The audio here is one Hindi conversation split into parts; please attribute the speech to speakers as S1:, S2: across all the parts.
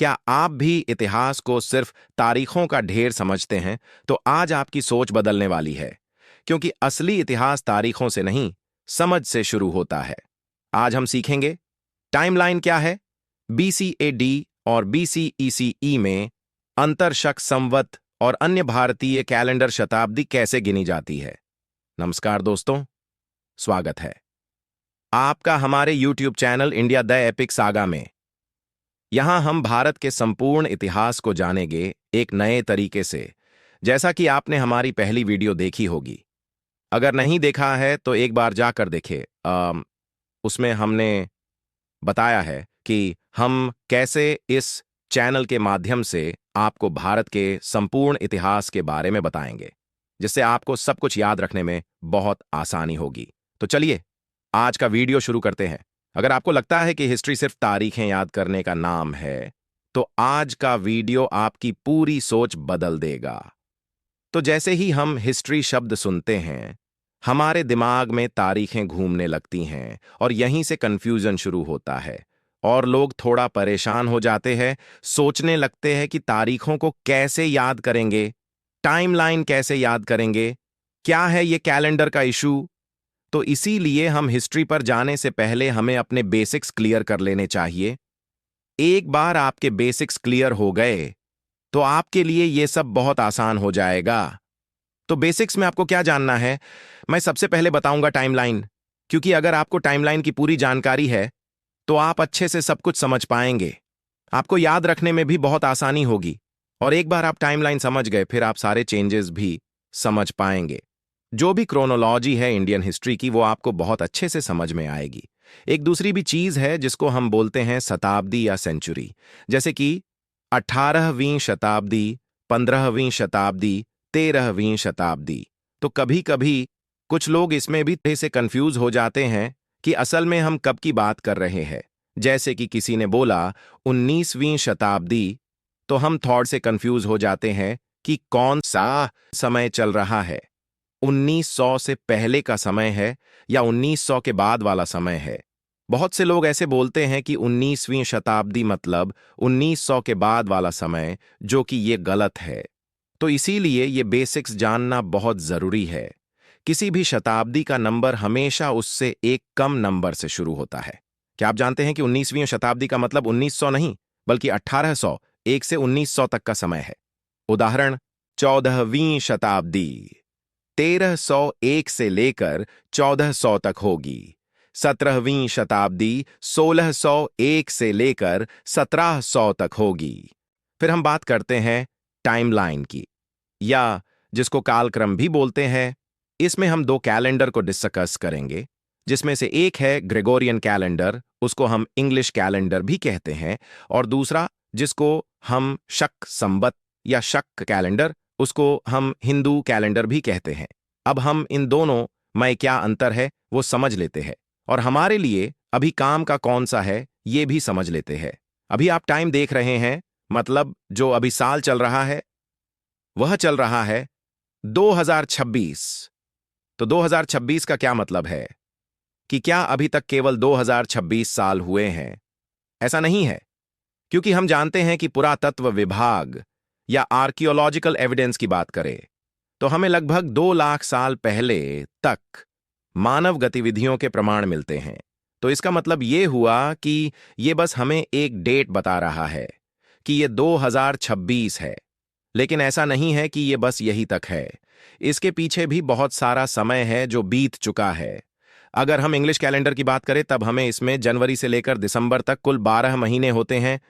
S1: क्या आप भी इतिहास को सिर्फ तारीखों का ढेर समझते हैं? तो आज आपकी सोच बदलने वाली है, क्योंकि असली इतिहास तारीखों से नहीं, समझ से शुरू होता है। आज हम सीखेंगे टाइमलाइन क्या है, BCAD और BCECE में अंतर शक संवत और अन्य भारतीय कैलेंडर शताब्दी कैसे गिनी जाती है। नमस्कार दोस्तों, स्वागत है आपका हमारे YouTube channel India the epic saga में। यहां हम भारत के संपूर्ण इतिहास को जानेंगे एक नए तरीके से, जैसा कि आपने हमारी पहली वीडियो देखी होगी। अगर नहीं देखा है तो एक बार जाकर देखें। उसमें हमने बताया है कि हम कैसे इस चैनल के माध्यम से आपको भारत के संपूर्ण इतिहास के बारे में बताएंगे, जिससे आपको सब कुछ याद रखने में बहुत आसानी होगी। तो चलिए आज का वीडियो शुरू करते हैं। अगर आपको लगता है कि हिस्ट्री सिर्फ तारीखें याद करने का नाम है, तो आज का वीडियो आपकी पूरी सोच बदल देगा। तो जैसे ही हम हिस्ट्री शब्द सुनते हैं, हमारे दिमाग में तारीखें घूमने लगती हैं और यहीं से कंफ्यूजन शुरू होता है और लोग थोड़ा परेशान हो जाते हैं, सोचने लगते हैं कि तारीखों को कैसे याद करेंगे, टाइमलाइन कैसे याद करेंगे, क्या है ये कैलेंडर का इशू। तो इसीलिए हम हिस्ट्री पर जाने से पहले हमें अपने बेसिक्स क्लियर कर लेने चाहिए। एक बार आपके बेसिक्स क्लियर हो गए तो आपके लिए ये सब बहुत आसान हो जाएगा। तो बेसिक्स में आपको क्या जानना है, मैं सबसे पहले बताऊंगा टाइमलाइन, क्योंकि अगर आपको टाइमलाइन की पूरी जानकारी है तो आप अच्छे से सब कुछ समझ पाएंगे। आपको याद रखने में भी बहुत आसानी होगी और एक बार आप टाइमलाइन समझ गए फिर आप सारे चेंजेस भी समझ पाएंगे। जो भी क्रोनोलॉजी है इंडियन हिस्ट्री की, वो आपको बहुत अच्छे से समझ में आएगी। एक दूसरी भी चीज है जिसको हम बोलते हैं शताब्दी या सेंचुरी, जैसे कि 18वीं शताब्दी, 15वीं शताब्दी, 13वीं शताब्दी। तो कभी कभी कुछ लोग इसमें भी से कंफ्यूज हो जाते हैं कि असल में हम कब की बात कर रहे हैं। जैसे कि किसी ने बोला 19वीं शताब्दी, तो हम थोड़े से कंफ्यूज हो जाते हैं कि कौन सा समय चल रहा है, 1900 से पहले का समय है या 1900 के बाद वाला समय है। बहुत से लोग ऐसे बोलते हैं कि 19वीं शताब्दी मतलब 1900 के बाद वाला समय, जो कि ये गलत है। तो इसीलिए ये बेसिक्स जानना बहुत जरूरी है। किसी भी शताब्दी का नंबर हमेशा उससे एक कम नंबर से शुरू होता है। क्या आप जानते हैं कि 19वीं शताब्दी का मतलब 1900 नहीं, बल्कि 1800 1 से 1900 तक का समय है। उदाहरण, 14वीं शताब्दी 1301 से लेकर 1400 तक होगी। 17वीं शताब्दी 1601 से लेकर 1700 तक होगी। फिर हम बात करते हैं टाइमलाइन की, या जिसको कालक्रम भी बोलते हैं। इसमें हम दो कैलेंडर को डिस्कस करेंगे, जिसमें से एक है ग्रेगोरियन कैलेंडर, उसको हम इंग्लिश कैलेंडर भी कहते हैं, और दूसरा जिसको हम शक संवत या शक कैलेंडर, उसको हम हिंदू कैलेंडर भी कहते हैं। अब हम इन दोनों में क्या अंतर है वो समझ लेते हैं, और हमारे लिए अभी काम का कौन सा है ये भी समझ लेते हैं। अभी आप टाइम देख रहे हैं, मतलब जो अभी साल चल रहा है वह चल रहा है 2026। तो 2026 का क्या मतलब है कि क्या अभी तक केवल 2026 साल हुए हैं? ऐसा नहीं है, क्योंकि हम जानते हैं कि पुरातत्व विभाग या आर्कियोलॉजिकल एविडेंस की बात करें तो हमें लगभग 2 लाख साल पहले तक मानव गतिविधियों के प्रमाण मिलते हैं। तो इसका मतलब ये हुआ कि ये बस हमें एक डेट बता रहा है कि ये 2026 है, लेकिन ऐसा नहीं है कि ये बस यही तक है। इसके पीछे भी बहुत सारा समय है जो बीत चुका है। अगर हम इंग्लिश कैलेंडर की बात करें तब हमें इसमें जनवरी से लेकर दिसंबर तक कुल 12 महीने होते हैं।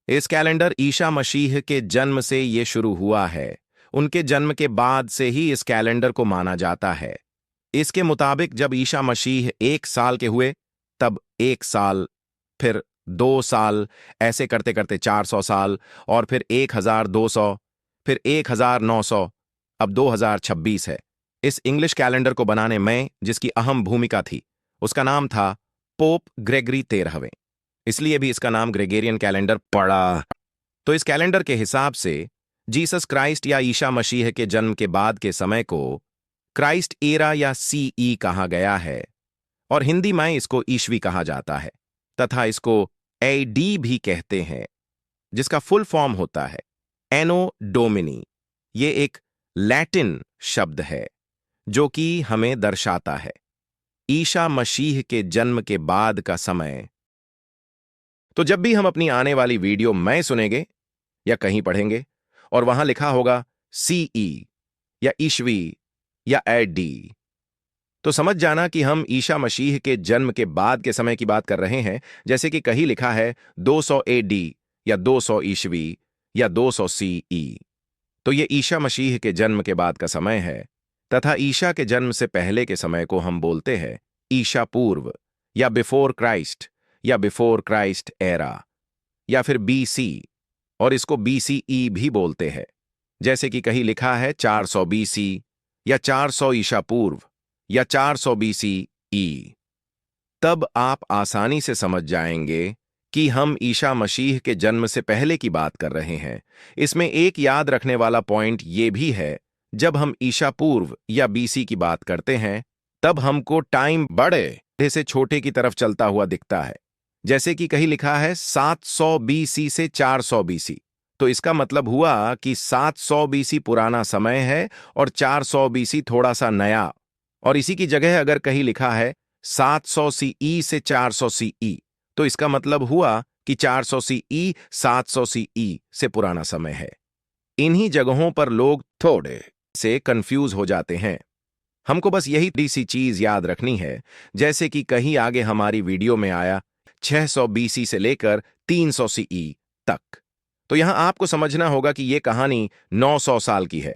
S1: इस कैलेंडर ईसा मसीह के जन्म से ये शुरू हुआ है। उनके जन्म के बाद से ही इस कैलेंडर को माना जाता है। इसके मुताबिक जब ईसा मसीह 1 साल के हुए तब 1 साल, फिर 2 साल, ऐसे करते करते 400 साल, और फिर 1200, फिर 1900, अब 2026 है। इस इंग्लिश कैलेंडर को बनाने में जिसकी अहम भूमिका थी उसका नाम था पोप ग्रेगरी 13वें, इसलिए भी इसका नाम ग्रेगोरियन कैलेंडर पड़ा। तो इस कैलेंडर के हिसाब से जीसस क्राइस्ट या ईसा मसीह के जन्म के बाद के समय को क्राइस्ट एरा या CE कहा गया है, और हिंदी में इसको ईस्वी कहा जाता है, तथा इसको AD भी कहते हैं। जिसका फुल फॉर्म होता है एनो डोमिनी। ये एक लैटिन शब्द है जो कि हमें दर्शाता है ईसा मसीह के जन्म के बाद का समय। तो जब भी हम अपनी आने वाली वीडियो में सुनेंगे या कहीं पढ़ेंगे और वहां लिखा होगा सीई या ईस्वी या एडी, तो समझ जाना कि हम ईसा मसीह के जन्म के बाद के समय की बात कर रहे हैं। जैसे कि कहीं लिखा है 200 एडी या 200 ईस्वी या 200 सीई, तो ये ईसा मसीह के जन्म के बाद का समय है। तथा ईसा के जन्म से पहले के समय को हम बोलते हैं ईसा पूर्व या बिफोर क्राइस्ट या बिफोर क्राइस्ट एरा या फिर बीसी, और इसको बीसीई भी बोलते हैं। जैसे कि कहीं लिखा है 400 बीसी या 400 ईसा पूर्व या 400 बीसीई। तब आप आसानी से समझ जाएंगे कि हम ईसा मसीह के जन्म से पहले की बात कर रहे हैं। इसमें एक याद रखने वाला पॉइंट ये भी है, जब हम ईसा पूर्व या बीसी की बात करते हैं तब हमको टाइम बड़े से छोटे की तरफ चलता हुआ दिखता है। जैसे कि कहीं लिखा है 700 बीसी से 400 बीसी, तो इसका मतलब हुआ कि 700 बीसी पुराना समय है और 400 बीसी थोड़ा सा नया। और इसी की जगह अगर कहीं लिखा है 700 सीई से 400 सीई, तो इसका मतलब हुआ कि 400 सीई 700 सीई से पुराना समय है। इन्हीं जगहों पर लोग थोड़े से कंफ्यूज हो जाते हैं। हमको बस यही सी चीज याद रखनी है, जैसे कि कहीं आगे हमारी वीडियो में आया 600 बीसी से लेकर 300 सीई तक। तो यहां आपको समझना होगा कि यह कहानी 900 साल की है।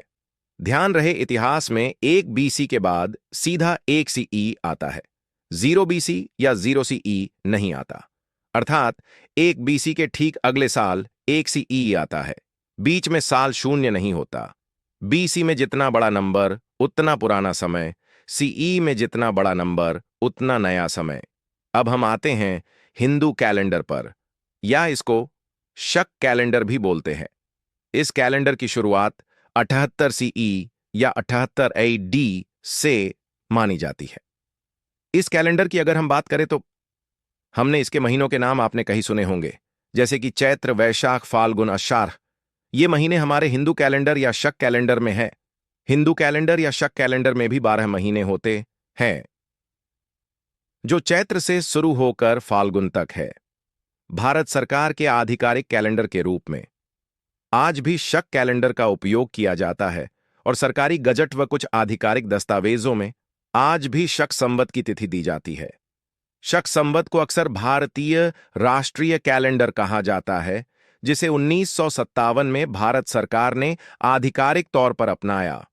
S1: ध्यान रहे, इतिहास में एक बीसी के बाद सीधा एक सीई आता है, 0 बीसी या 0 सीई नहीं आता। अर्थात एक बीसी के ठीक अगले साल एक सीई आता है, बीच में साल शून्य नहीं होता। बीसी में जितना बड़ा नंबर उतना पुराना समय, सीई में जितना बड़ा नंबर उतना नया समय। अब हम आते हैं हिंदू कैलेंडर पर, या इसको शक कैलेंडर भी बोलते हैं। इस कैलेंडर की शुरुआत 78 सीई या 78 एडी से मानी जाती है। इस कैलेंडर की अगर हम बात करें तो हमने इसके महीनों के नाम आपने कहीं सुने होंगे, जैसे कि चैत्र, वैशाख, फाल्गुन, आषाढ़। ये महीने हमारे हिंदू कैलेंडर या शक कैलेंडर में है। हिंदू कैलेंडर या शक कैलेंडर में भी 12 महीने होते हैं, जो चैत्र से शुरू होकर फाल्गुन तक है। भारत सरकार के आधिकारिक कैलेंडर के रूप में आज भी शक कैलेंडर का उपयोग किया जाता है और सरकारी गजट व कुछ आधिकारिक दस्तावेजों में आज भी शक संवत की तिथि दी जाती है। शक संवत को अक्सर भारतीय राष्ट्रीय कैलेंडर कहा जाता है, जिसे 1957 में भारत सरकार ने आधिकारिक तौर पर अपनाया।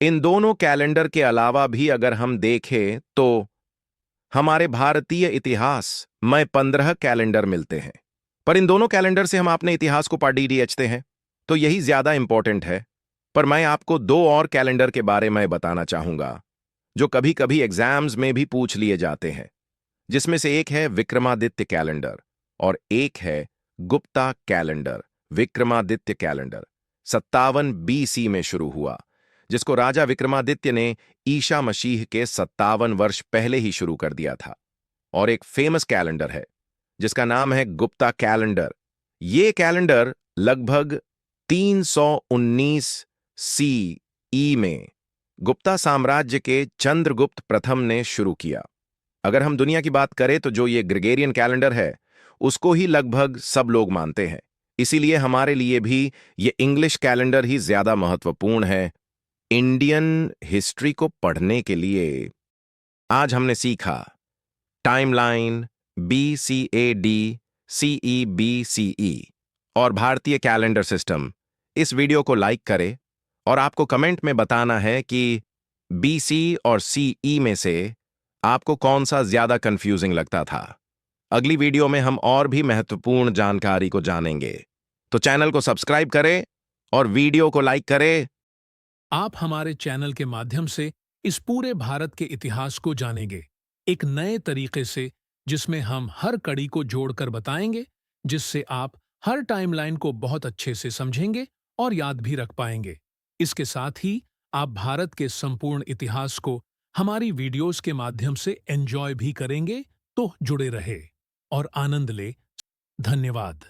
S1: इन दोनों कैलेंडर के अलावा भी अगर हम देखें तो हमारे भारतीय इतिहास में 15 कैलेंडर मिलते हैं, पर इन दोनों कैलेंडर से हम अपने इतिहास को पढ़ते हैं, तो यही ज्यादा इंपॉर्टेंट है। पर मैं आपको 2 और कैलेंडर के बारे में बताना चाहूंगा जो कभी कभी एग्जाम्स में भी पूछ लिए जाते हैं, जिसमें से एक है विक्रमादित्य कैलेंडर और एक है Gupta calendar. Vikramaditya calendar 57 BC में शुरू हुआ, जिसको राजा विक्रमादित्य ने ईसा मसीह के 57 वर्ष पहले ही शुरू कर दिया था। और एक फेमस कैलेंडर है जिसका नाम है गुप्ता कैलेंडर। ये कैलेंडर लगभग 319 सीई में गुप्ता साम्राज्य के चंद्रगुप्त प्रथम ने शुरू किया। अगर हम दुनिया की बात करें तो जो ये ग्रेगोरियन कैलेंडर है उसको ही लगभग सब लोग मानते हैं, इसीलिए हमारे लिए भी ये इंग्लिश कैलेंडर ही ज्यादा महत्वपूर्ण है इंडियन हिस्ट्री को पढ़ने के लिए। आज हमने सीखा टाइमलाइन, BCAD, CEBCE और भारतीय कैलेंडर सिस्टम। इस वीडियो को लाइक करें और आपको कमेंट में बताना है कि BC और CE में से आपको कौन सा ज्यादा कंफ्यूजिंग लगता था। अगली वीडियो में हम और भी महत्वपूर्ण जानकारी को जानेंगे, तो चैनल को सब्सक्राइब करें और वीडियो को लाइक करें।
S2: आप हमारे चैनल के माध्यम से इस पूरे भारत के इतिहास को जानेंगे, एक नए तरीके से, जिसमें हम हर कड़ी को जोड़कर बताएंगे, जिससे आप हर टाइमलाइन को बहुत अच्छे से समझेंगे और याद भी रख पाएंगे। इसके साथ ही आप भारत के संपूर्ण इतिहास को हमारी वीडियोस के माध्यम से एंजॉय भी करेंगे। तो जुड़े रहे और आनंद ले। धन्यवाद।